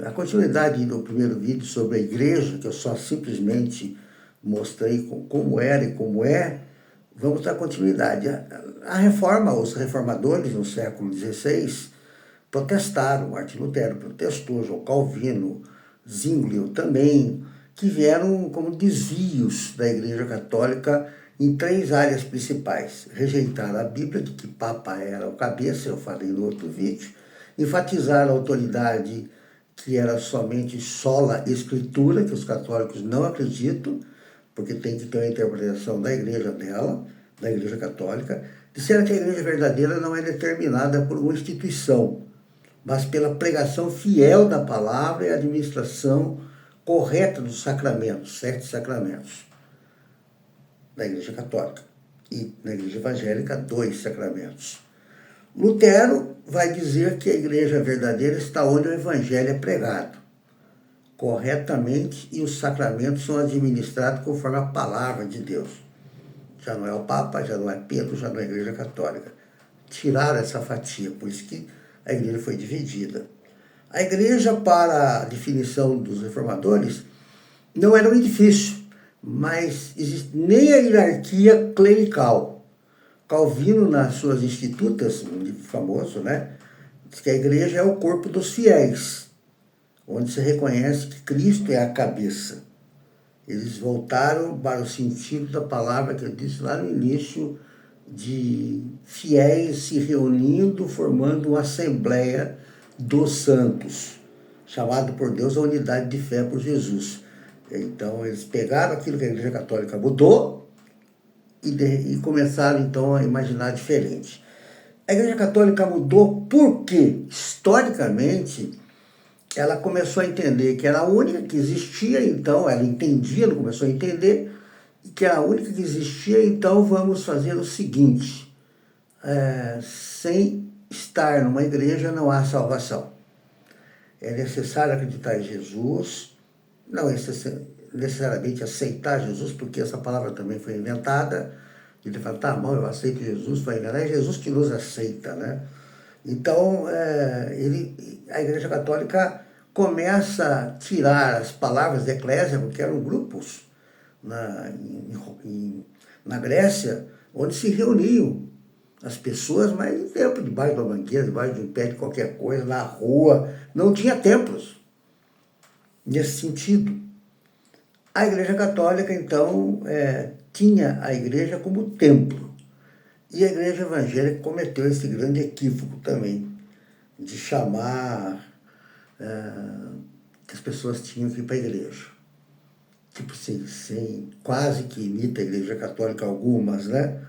Na continuidade do primeiro vídeo sobre a igreja, que eu só simplesmente mostrei como era e como é, vamos dar continuidade. A reforma, os reformadores no século XVI protestaram, Martim Lutero protestou, João Calvino, Zwinglio também, que vieram como desvios da Igreja Católica em 3 áreas principais. Rejeitar a Bíblia, de que Papa era o cabeça, eu falei no outro vídeo, enfatizar a autoridade que era somente sola escritura, que os católicos não acreditam, porque tem que ter uma interpretação da igreja dela, da Igreja Católica. Disseram que a igreja verdadeira não é determinada por uma instituição, mas pela pregação fiel da palavra e a administração correta dos sacramentos, 7 sacramentos, da Igreja Católica. E na Igreja Evangélica, 2 sacramentos. Lutero vai dizer que a igreja verdadeira está onde o evangelho é pregado corretamente e os sacramentos são administrados conforme a palavra de Deus. Já não é o Papa, já não é Pedro, já não é a Igreja Católica. Tiraram essa fatia, por isso que a igreja foi dividida. A igreja, para a definição dos reformadores, não era um edifício, mas existe nem a hierarquia clerical. Calvino, nas suas Institutas, um livro famoso, né, diz que a igreja é o corpo dos fiéis, onde se reconhece que Cristo é a cabeça. Eles voltaram para o sentido da palavra que eu disse lá no início, de fiéis se reunindo, formando uma assembleia dos santos, chamado por Deus a unidade de fé por Jesus. Então, eles pegaram aquilo que a Igreja Católica mudou e começaram, então, a imaginar diferente. A Igreja Católica mudou porque, historicamente, ela começou a entender que era a única que existia, então, ela entendia, ela começou a entender que era a única que existia, então vamos fazer o seguinte, sem estar numa igreja não há salvação. É necessário acreditar em Jesus, não necessariamente aceitar Jesus, porque essa palavra também foi inventada, de levantar a mão, eu aceito Jesus, vai enganar, é Jesus que nos aceita, né? Então, a Igreja Católica começa a tirar as palavras da eclésia, porque eram grupos na Grécia, onde se reuniam as pessoas, mas em templo, debaixo de uma banqueira, debaixo de um pé de qualquer coisa, na rua, não tinha templos nesse sentido. A Igreja Católica, então, tinha a igreja como templo. E a Igreja Evangélica cometeu esse grande equívoco também, de chamar que as pessoas tinham que ir para a igreja. Tipo assim, quase que imita a Igreja Católica algumas, né?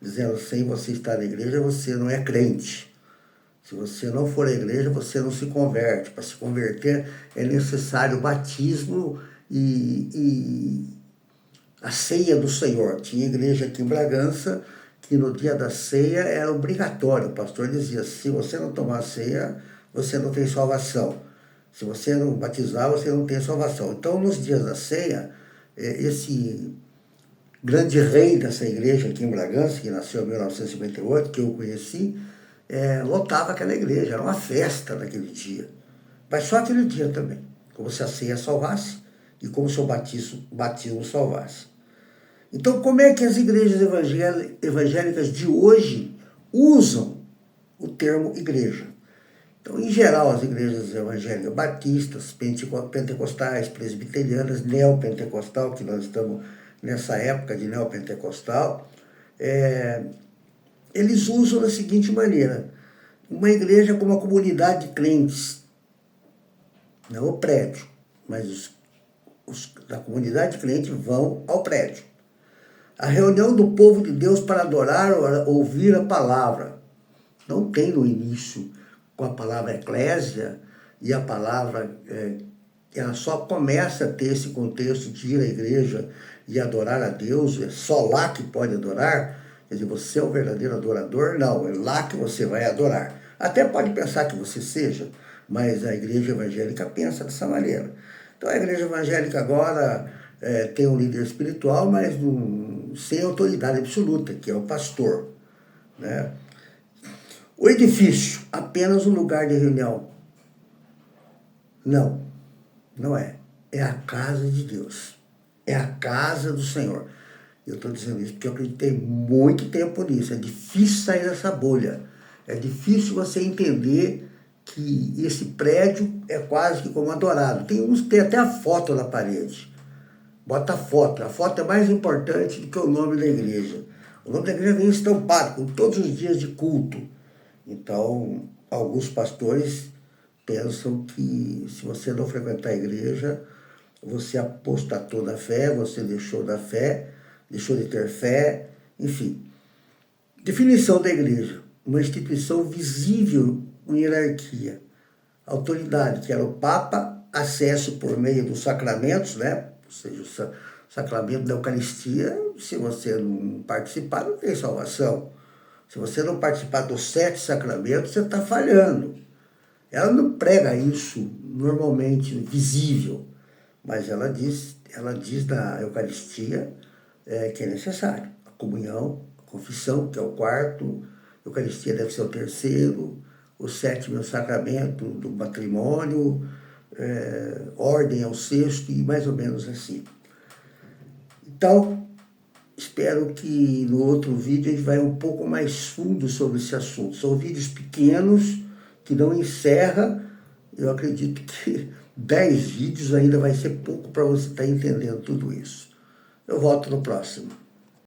Dizendo, sem você estar na igreja, você não é crente. Se você não for à igreja, você não se converte. Para se converter é necessário o batismo e a ceia do Senhor. Tinha igreja aqui em Bragança que no dia da ceia era obrigatório. O pastor dizia, se você não tomar a ceia, você não tem salvação. Se você não batizar, você não tem salvação. Então, nos dias da ceia, esse grande rei dessa igreja aqui em Bragança, que nasceu em 1958, que eu conheci, lotava aquela igreja. Era uma festa naquele dia. Mas só aquele dia também. Como se a ceia salvasse e como se o batismo salvasse. Então, como é que as igrejas evangélicas de hoje usam o termo igreja? Então, em geral, as igrejas evangélicas batistas, pentecostais, presbiterianas, neopentecostal, que nós estamos nessa época de neopentecostal, eles usam da seguinte maneira: uma igreja como uma comunidade de crentes, não o prédio, mas os da comunidade de crentes vão ao prédio. A reunião do povo de Deus para adorar ou ouvir a palavra. Não tem no início com a palavra eclésia, e a palavra, ela só começa a ter esse contexto de ir à igreja e adorar a Deus, é só lá que pode adorar. Quer dizer, você é o verdadeiro adorador? Não, é lá que você vai adorar. Até pode pensar que você seja, mas a igreja evangélica pensa dessa maneira. Então a igreja evangélica agora tem um líder espiritual, mas sem autoridade absoluta, que é o pastor, né? O edifício, apenas um lugar de reunião. Não. Não é. É a casa de Deus. É a casa do Senhor. Eu estou dizendo isso porque eu acreditei muito tempo nisso. É difícil sair dessa bolha. É difícil você entender que esse prédio é quase que como adorado. Tem uns que tem até a foto na parede. Bota a foto. A foto é mais importante do que o nome da igreja. O nome da igreja vem estampado com todos os dias de culto. Então, alguns pastores pensam que se você não frequentar a igreja, você apostatou da fé, você deixou da fé, deixou de ter fé, enfim. Definição da igreja: uma instituição visível em hierarquia. Autoridade, que era o Papa, acesso por meio dos sacramentos, né? Ou seja, o sacramento da Eucaristia, se você não participar, não tem salvação. Se você não participar dos 7 sacramentos, você está falhando. Ela não prega isso normalmente visível, mas ela diz na Eucaristia que é necessário. A comunhão, a confissão, que é o 4º, a Eucaristia deve ser o 3º, o 7º é o sacramento do matrimônio, ordem é o 6º e mais ou menos assim. Então, espero que no outro vídeo a gente vai um pouco mais fundo sobre esse assunto. São vídeos pequenos que não encerra. Eu acredito que 10 vídeos ainda vai ser pouco para você estar entendendo tudo isso. Eu volto no próximo.